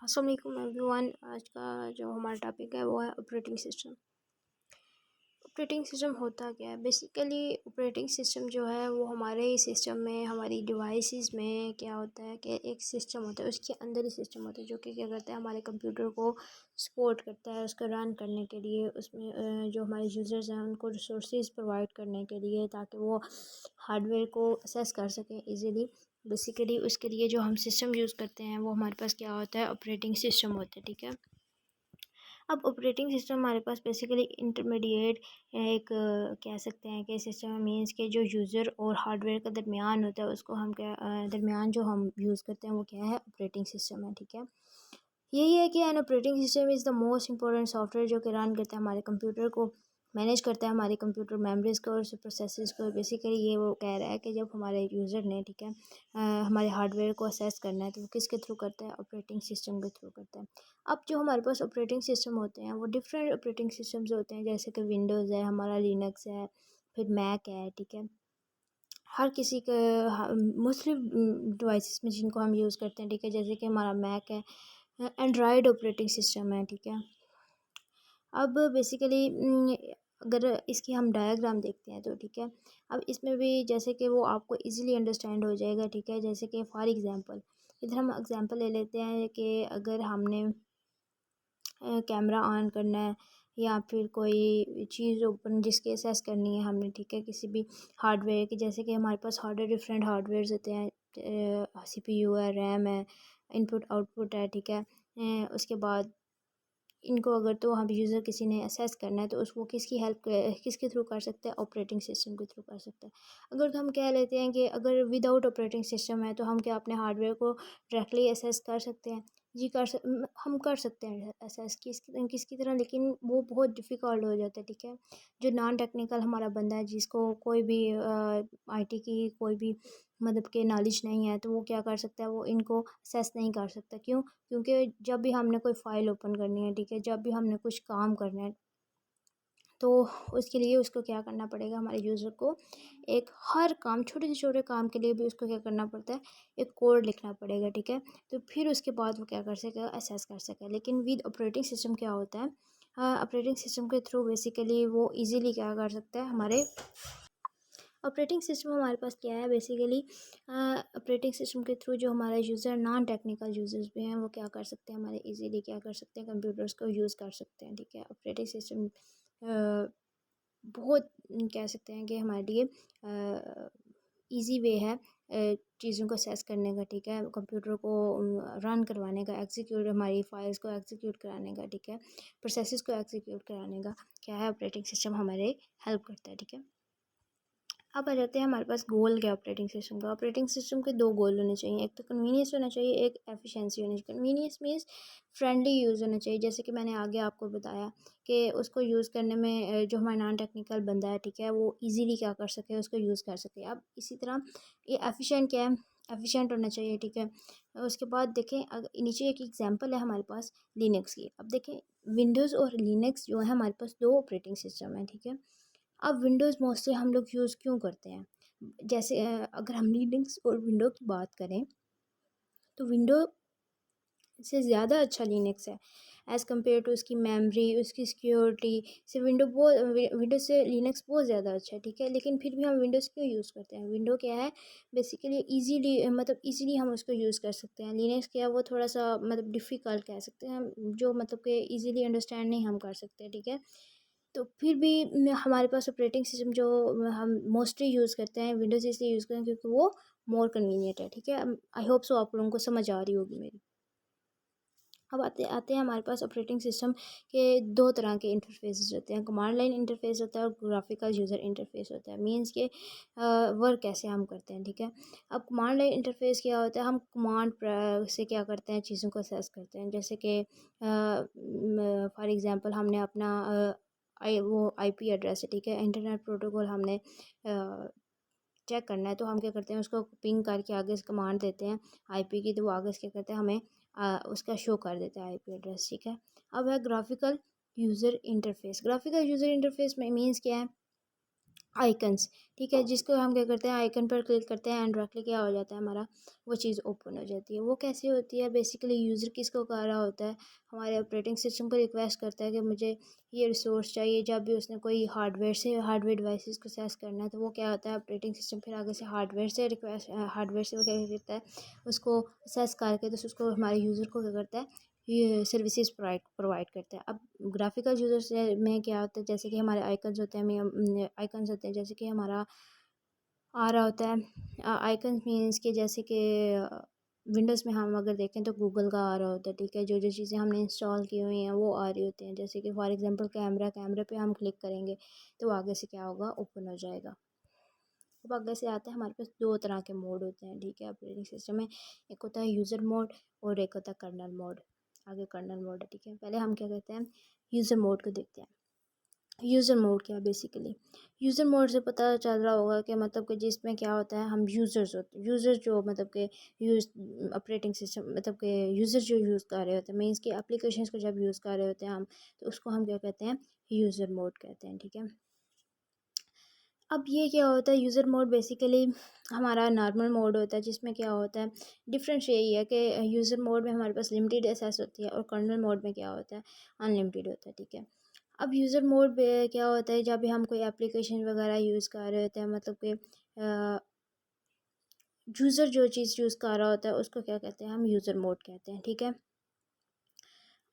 अस्सलाम वालेकुम एवरीवन। आज का जो हमारा टॉपिक है वो है ऑपरेटिंग सिस्टम। ऑपरेटिंग सिस्टम होता क्या है? बेसिकली ऑपरेटिंग सिस्टम जो है वो हमारे सिस्टम में, हमारी डिवाइसेस में क्या होता है कि एक सिस्टम होता है, उसके अंदर ही सिस्टम होता है जो कि क्या करता है, हमारे कंप्यूटर को सपोर्ट करता है उसको रन करने के लिए। उसमें जो हमारे यूज़र्स हैं उनको रिसोर्सेज प्रोवाइड करने के लिए, ताकि वो हार्डवेयर को असेस कर सकें इजीली। बेसिकली उसके लिए जो हम सिस्टम यूज़ करते हैं वो हमारे पास क्या होता है, ऑपरेटिंग सिस्टम होता है। ठीक है। अब ऑपरेटिंग सिस्टम हमारे पास बेसिकली इंटरमीडिएट एक कह सकते हैं कि सिस्टम मीन्स के जो यूज़र और हार्डवेयर का दरमियान होता है उसको हम क्या दरमियान जो हम यूज़ करते हैं वो क्या है, ऑपरेटिंग सिस्टम है। ठीक है। यही है कि an operating system is the most important software जो कि रन करता है हमारे कंप्यूटर को, मैनेज करता है हमारी कंप्यूटर मेमोरीज को और उसके प्रोसेसेस को। बेसिकली ये वो कह रहा है कि जब हमारे यूज़र ने, ठीक है, हमारे हार्डवेयर को असेस करना है तो वो किसके थ्रू करता है, ऑपरेटिंग सिस्टम के थ्रू करता है। अब जो हमारे पास ऑपरेटिंग सिस्टम होते हैं वो डिफरेंट ऑपरेटिंग सिस्टम्स होते हैं, जैसे कि विंडोज़ है, हमारा लिनक्स है, फिर मैक है। ठीक है। हर किसी का मुस्लिम डिवाइसेस में जिनको हम यूज़ करते हैं। ठीक है। जैसे कि हमारा मैक है, एंड्रॉयड ऑपरेटिंग सिस्टम है। ठीक है। अब बेसिकली अगर इसकी हम डायग्राम देखते हैं तो ठीक है। अब इसमें भी जैसे कि वो आपको इजीली अंडरस्टैंड हो जाएगा। ठीक है। जैसे कि फॉर एग्जांपल इधर हम एग्जांपल ले लेते हैं कि अगर हमने कैमरा ऑन करना है या फिर कोई चीज़ ओपन जिसकी असेस करनी है हमने। ठीक है। किसी भी हार्डवेयर की, जैसे कि हमारे पास हार्डवेयर डिफरेंट हार्डवेयर होते हैं, सीपीयू है, रैम है, इनपुट आउटपुट है। ठीक है। उसके बाद इनको अगर तो हम यूज़र किसी ने असेस करना है तो उसको किसकी हेल्प किसके थ्रू कर सकते हैं, ऑपरेटिंग सिस्टम के थ्रू कर सकते हैं। अगर तो हम कह लेते हैं कि अगर विदाउट ऑपरेटिंग सिस्टम है तो हम क्या अपने हार्डवेयर को डायरेक्टली असेस कर सकते हैं? जी हम कर सकते हैं असेस किसकी तरह, लेकिन वो बहुत डिफ़िकल्ट हो जाता है। ठीक है। जो नॉन टेक्निकल हमारा बंदा है, जिसको कोई भी आईटी की कोई भी मतलब के नॉलेज नहीं है, तो वो क्या कर सकता है, वो इनको असेस नहीं कर सकता। क्यों? क्योंकि जब भी हमने कोई फ़ाइल ओपन करनी है, ठीक है, जब भी हमने कुछ काम करना है तो उसके लिए उसको क्या करना पड़ेगा, हमारे यूज़र को एक हर काम, छोटे से छोटे काम के लिए भी उसको क्या करना पड़ता है, एक कोड लिखना पड़ेगा। ठीक है। तो फिर उसके बाद वो क्या कर सकेगा, असेस कर सकेगा। लेकिन विद ऑपरेटिंग सिस्टम क्या होता है, ऑपरेटिंग सिस्टम के थ्रू बेसिकली वो इजीली क्या कर सकता है, हमारे ऑपरेटिंग सिस्टम हमारे पास क्या है बेसिकली, ऑपरेटिंग सिस्टम के थ्रू जो हमारा यूज़र नॉन टेक्निकल यूज़र्स भी हैं वो क्या कर सकते हैं, हमारे इजीली क्या कर सकते हैं, कंप्यूटर्स को यूज़ कर सकते हैं। ठीक है। ऑपरेटिंग सिस्टम बहुत कह सकते हैं कि हमारे लिए इजी वे है चीज़ों को असेस करने का। ठीक है। कंप्यूटर को रन करवाने का, एग्जीक्यूट हमारी फाइल्स को एग्जीक्यूट कराने का। ठीक है। प्रोसेसेस को एग्जीक्यूट कराने का क्या है, ऑपरेटिंग सिस्टम हमारे हेल्प करता है। ठीक है। अब आ जाते हैं हमारे पास गोल क्या ऑपरेटिंग सिस्टम का। ऑपरेटिंग सिस्टम के दो गोल होने चाहिए, एक तो कन्वीनियंस होना चाहिए, एक एफिशिएंसी होनी चाहिए। कन्वीनियंस मीन्स फ्रेंडली यूज़ होना चाहिए, जैसे कि मैंने आगे आपको बताया कि उसको यूज़ करने में जो हमारा नॉन टेक्निकल बंदा है, ठीक है, वो इजीली क्या कर सके, उसको यूज़ कर सके। अब इसी तरह ये एफिशिएंट क्या है, एफिशिएंट होना चाहिए। ठीक है। उसके बाद देखें, नीचे एक एग्जांपल है हमारे पास लिनक्स की। अब देखें, विंडोज़ और लिनक्स जो है हमारे पास दो ऑपरेटिंग सिस्टम है। ठीक है। अब विंडोज़ मोस्टली हम लोग यूज़ क्यों करते हैं, जैसे अगर हम लिनक्स और विंडो की बात करें तो विंडो से ज़्यादा अच्छा लिनक्स है एज़ कम्पेयर टू उसकी मेमोरी, उसकी सिक्योरिटी से विंडो से लिनक्स बहुत ज़्यादा अच्छा है। ठीक है। लेकिन फिर भी हम विंडोज़ क्यों यूज़ करते हैं, विंडो क्या है बेसिकली इजीली, मतलब इजीली हम उसको यूज़ कर सकते हैं। लिनक्स क्या है, वो थोड़ा सा मतलब डिफ़िकल्ट कह सकते हैं हम, जो मतलब कि इजीली अंडरस्टैंड नहीं हम कर सकते। ठीक है। तो फिर भी हमारे पास ऑपरेटिंग सिस्टम जो हम मोस्टली यूज़ करते हैं विंडोज़ इसलिए यूज़ करते हैं क्योंकि वो मोर कन्वीनियंट है। ठीक है। आई होप सो आप लोगों को समझ आ रही होगी मेरी। अब आते आते हैं हमारे पास ऑपरेटिंग सिस्टम के दो तरह के इंटरफेसेस होते हैं, कमांड लाइन इंटरफेस होता है और ग्राफिकल यूज़र इंटरफेस होता है। मींस के वर्क कैसे हम करते हैं। ठीक है। अब कमांड लाइन इंटरफेस क्या होता है, हम कमांड से क्या करते हैं, चीज़ों को असेस करते हैं। जैसे कि फॉर एग्ज़ाम्पल हमने अपना आईपी एड्रेस है, ठीक है, इंटरनेट प्रोटोकॉल हमने चेक करना है, तो हम क्या करते हैं, उसको पिंग करके आगे से कमांड देते हैं आईपी की, तो वो आगे से क्या करते हैं, हमें उसका शो कर देता है आईपी एड्रेस। ठीक है। अब है graphical user interface. Graphical user interface में मीन्स क्या है, आइकन्स, ठीक है, जिसको हम क्या करते हैं, आइकन पर क्लिक करते हैं एंड डायरेक्टली क्या हो जाता है, हमारा वो चीज़ ओपन हो जाती है। वो कैसे होती है, बेसिकली यूज़र किसको कर रहा होता है, हमारे ऑपरेटिंग सिस्टम को रिक्वेस्ट करता है कि मुझे ये रिसोर्स चाहिए। जब भी उसने कोई हार्डवेयर डिवाइसेस को एक्सेस करना है, तो वो क्या होता है, ऑपरेटिंग सिस्टम फिर आगे से हार्डवेयर से वो क्या करता है, उसको एक्सेस करके तो उसको हमारे यूज़र को क्या करता है, ये सर्विसेज प्रोवाइड करते हैं। अब ग्राफिकल यूज़र से में क्या होता है, जैसे कि हमारे आइकन्स होते हैं, आइकन्स होते हैं, जैसे कि हमारा आ रहा होता है आइकन्स मीन्स के, जैसे कि विंडोज़ में हम अगर देखें तो गूगल का आ रहा होता है, ठीक है, जो जो चीज़ें हमने इंस्टॉल की हुई हैं वो आ रही होती हैं। जैसे कि फॉर एग्जांपल कैमरे पे हम क्लिक करेंगे तो आगे से क्या होगा, ओपन हो जाएगा। अब आगे से आता है, हमारे पास दो तरह के मोड होते हैं, ठीक है, ऑपरेटिंग सिस्टम में। एक होता है यूज़र मोड और एक होता है कर्नल मोड। आगे कर्नल मोड है, ठीक है। पहले हम क्या कहते हैं, यूज़र मोड को देखते हैं। यूज़र मोड क्या है, बेसिकली यूज़र मोड से पता चल रहा होगा कि मतलब कि जिसमें क्या होता है, हम यूज़र्स होते हैं, यूज़र जो मतलब कि यूज़ ऑपरेटिंग सिस्टम मतलब कि यूज़र जो यूज़ कर रहे होते हैं, मीन्स कि एप्लीकेशंस को जब यूज़ कर रहे होते हैं हम, तो उसको हम क्या कहते हैं, यूज़र मोड कहते हैं, ठीक है। अब ये क्या होता है, यूज़र मोड बेसिकली हमारा नॉर्मल मोड होता है, जिसमें क्या होता है, डिफरेंस यही है कि यूज़र मोड में हमारे पास लिमिटेड एक्सेस होती है और कर्नल मोड में क्या होता है, अनलिमिटेड होता है, ठीक है। अब यूज़र मोड पे क्या होता है, जब भी हम कोई एप्लीकेशन वगैरह यूज़ कर रहे होते हैं, मतलब कि यूज़र जो चीज़ यूज़ कर रहा होता है उसको क्या कहते हैं, हम यूज़र मोड कहते हैं, ठीक है।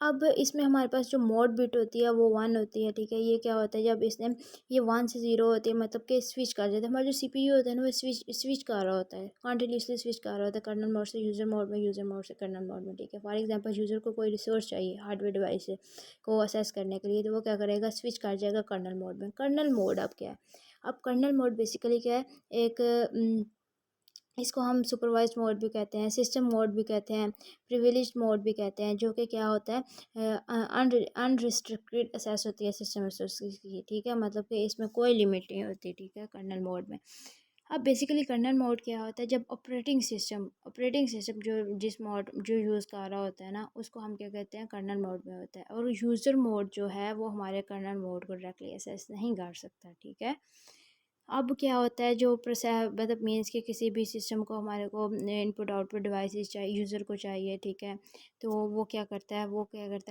अब इसमें हमारे पास जो मोड बिट होती है वो 1 होती है, ठीक है। ये क्या होता है, जब इसने ये 1 से 0 होती है, मतलब कि स्विच कर जाता है, हमारा जो सीपीयू होता है ना, वो स्विच कर रहा होता है, कंटिन्यूसली स्विच कर रहा होता है, कर्नल मोड से यूज़र मोड में, यूज़र मोड से कर्नल मोड में, ठीक है। फॉर एग्जांपल यूज़र को कोई रिसोर्स चाहिए हार्डवेयर डिवाइस से को असेस करने के लिए, तो वो क्या करेगा, स्विच कर जाएगा कर्नल मोड में। कर्नल मोड अब क्या है, अब कर्नल मोड बेसिकली क्या है, एक इसको हम सुपरवाइज्ड मोड भी कहते हैं, सिस्टम मोड भी कहते हैं, प्रिविलेज्ड मोड भी कहते हैं, जो कि क्या होता है, अनरिस्ट्रिक्टेड एक्सेस होती है सिस्टम रिसोर्सेज की, ठीक है, मतलब कि इसमें कोई लिमिट नहीं होती, ठीक है, कर्नल मोड में। अब बेसिकली कर्नल मोड क्या होता है, जब ऑपरेटिंग सिस्टम जो यूज़ कर रहा होता है ना, उसको हम क्या कहते हैं, कर्नल मोड में होता है, और यूज़र मोड जो है वो हमारे कर्नल मोड को डायरेक्टली एक्सेस नहीं कर सकता, ठीक है। अब क्या होता है, जो मतलब मीन्स के किसी भी सिस्टम को हमारे को इनपुट आउटपुट डिवाइसेस चाहिए, यूज़र को चाहिए, ठीक है, तो वो क्या करता है,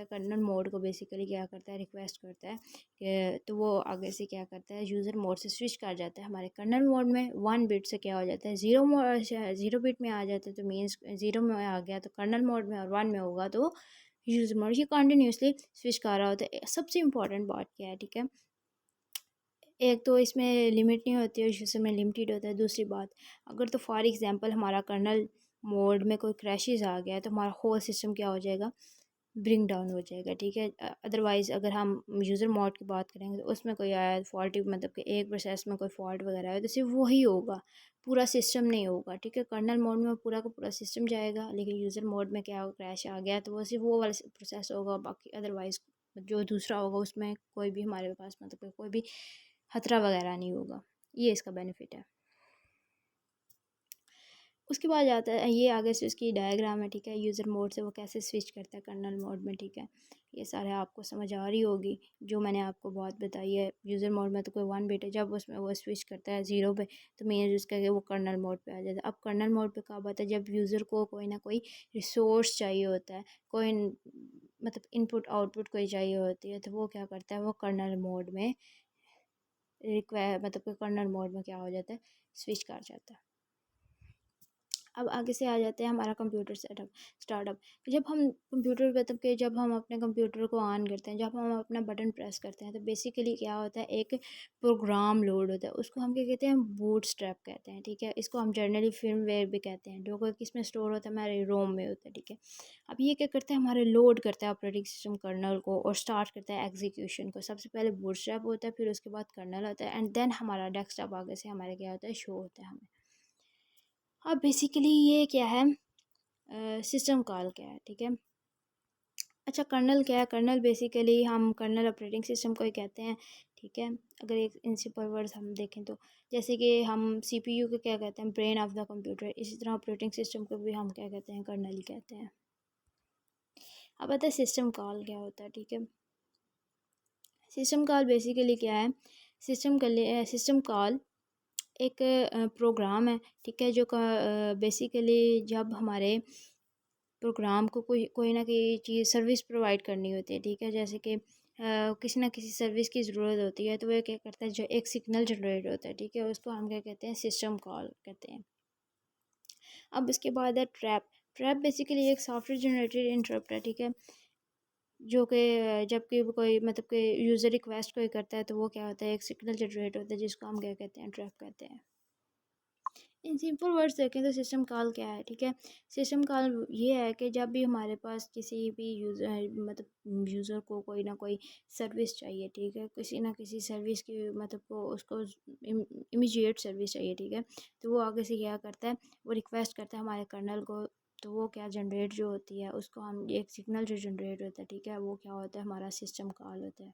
कर्नल मोड को बेसिकली क्या करता है, रिक्वेस्ट करता है कि, तो वो आगे से क्या करता है, यूज़र मोड से स्विच कर जाता है हमारे कर्नल मोड में। 1 बिट से क्या हो जाता है, 0 बिट में आ जाता है, तो मीन्स 0 में आ गया तो कर्नल मोड में, और 1 में होगा तो यूज़र मोड। ये कंटिन्यूसली स्विच कर रहा होता है। सबसे इम्पोर्टेंट बात क्या है, ठीक है, एक तो इसमें लिमिट नहीं होती है, दूसरे में लिमिटेड होता है। दूसरी बात, अगर तो फॉर एग्जांपल हमारा कर्नल मोड में कोई क्रैशेस आ गया, तो हमारा होल सिस्टम क्या हो जाएगा, ब्रिंग डाउन हो जाएगा, ठीक है। अदरवाइज़ अगर हम यूज़र मोड की बात करेंगे तो उसमें कोई आया फॉल्टी, मतलब कि एक प्रोसेस में कोई फॉल्ट वगैरह आया तो सिर्फ वही होगा, पूरा सिस्टम नहीं होगा, ठीक है। कर्नल मोड में पूरा का पूरा सिस्टम जाएगा, लेकिन यूज़र मोड में क्या क्रैश आ गया तो वो सिर्फ वो वाला प्रोसेस होगा, बाकी अदरवाइज़ जो दूसरा होगा उसमें कोई भी हमारे पास मतलब कि कोई भी खतरा वगैरह नहीं होगा। ये इसका बेनिफिट है। उसके बाद आता है, ये आगे से उसकी डायग्राम है, ठीक है, यूज़र मोड से वो कैसे स्विच करता है कर्नल मोड में, ठीक है। ये सारे आपको समझ आ रही होगी जो मैंने आपको बात बताई है। यूज़र मोड में तो कोई 1 बिट है, जब उसमें वो स्विच करता है 0 पे, तो मेन यूज़ करके वो कर्नल मोड पे आ जाता है। अब कर्नल मोड पे कब आता है, जब यूज़र को कोई ना कोई रिसोर्स चाहिए होता है, कोई मतलब इनपुट आउटपुट कोई चाहिए होती है, तो वो क्या करता है, वो कर्नल मोड में मतलब कि कर्नल मोड में क्या हो जाता है, स्विच कर जाता है। अब आगे से आ जाते हैं हमारा कंप्यूटर सेटअप स्टार्टअप। जब हम कंप्यूटर मतलब कि जब हम अपने कंप्यूटर को ऑन करते हैं, जब हम अपना बटन प्रेस करते हैं, तो बेसिकली क्या होता है, एक प्रोग्राम लोड होता है, उसको हम क्या कहते हैं, बूट स्ट्रैप कहते हैं, ठीक है। इसको हम जनरली फर्मवेयर भी कहते हैं, जो कि किसमें स्टोर होता है, हमारे रोम में होता है, ठीक है। अब ये क्या करता है, हमारे लोड करता है ऑपरेटिंग सिस्टम कर्नल को और स्टार्ट करता है एग्जीक्यूशन को। सबसे पहले बूट स्ट्रैप होता है, फिर उसके बाद कर्नल होता है, एंड देन हमारा डेस्कटॉप आगे से हमारे क्या होता है, शो होता है हमें। अब बेसिकली ये क्या है, सिस्टम कॉल क्या है, ठीक है। अच्छा, कर्नल क्या है, कर्नल बेसिकली हम कर्नल ऑपरेटिंग सिस्टम को ही कहते हैं, ठीक है। अगर एक इन सिंपल वर्ड्स हम देखें तो, जैसे कि हम सीपीयू को क्या कहते हैं, ब्रेन ऑफ द कंप्यूटर, इसी तरह ऑपरेटिंग सिस्टम को भी हम क्या कहते हैं, कर्नल ही कहते हैं। अब आता है सिस्टम कॉल क्या होता है, ठीक है। सिस्टम कॉल बेसिकली क्या है, सिस्टम कॉल एक प्रोग्राम है, ठीक है, जो बेसिकली जब हमारे प्रोग्राम को कोई कोई ना कोई चीज़ सर्विस प्रोवाइड करनी होती है, ठीक है, जैसे कि किसी ना किसी सर्विस की ज़रूरत होती है, तो वो क्या करता है, जो एक सिग्नल जनरेट होता है, ठीक है, उसको हम क्या कहते हैं, सिस्टम कॉल कहते हैं। अब इसके बाद है ट्रैप। ट्रैप बेसिकली एक सॉफ्टवेयर जनरेटेड इंटरप्ट है, ठीक है, जो कि जब कि कोई मतलब कि यूज़र रिक्वेस्ट कोई करता है, तो वो क्या होता है, एक सिग्नल जनरेट होता है, जिसको हम क्या कहते हैं, ट्रैप कहते हैं। इन सिंपल वर्ड्स देखें तो सिस्टम कॉल क्या है, ठीक है। सिस्टम कॉल ये है कि जब भी हमारे पास किसी भी यूज़र मतलब यूज़र को कोई ना कोई सर्विस चाहिए, ठीक है, किसी ना किसी सर्विस की मतलब को उसको इमीडिएट सर्विस चाहिए, ठीक है, तो वो आगे से क्या करता है, वो रिक्वेस्ट करता है हमारे कर्नल को, तो वो क्या जनरेट जो होती है उसको हम एक सिग्नल जो जनरेट होता है, ठीक है, वो क्या होता है, हमारा सिस्टम कॉल होता है।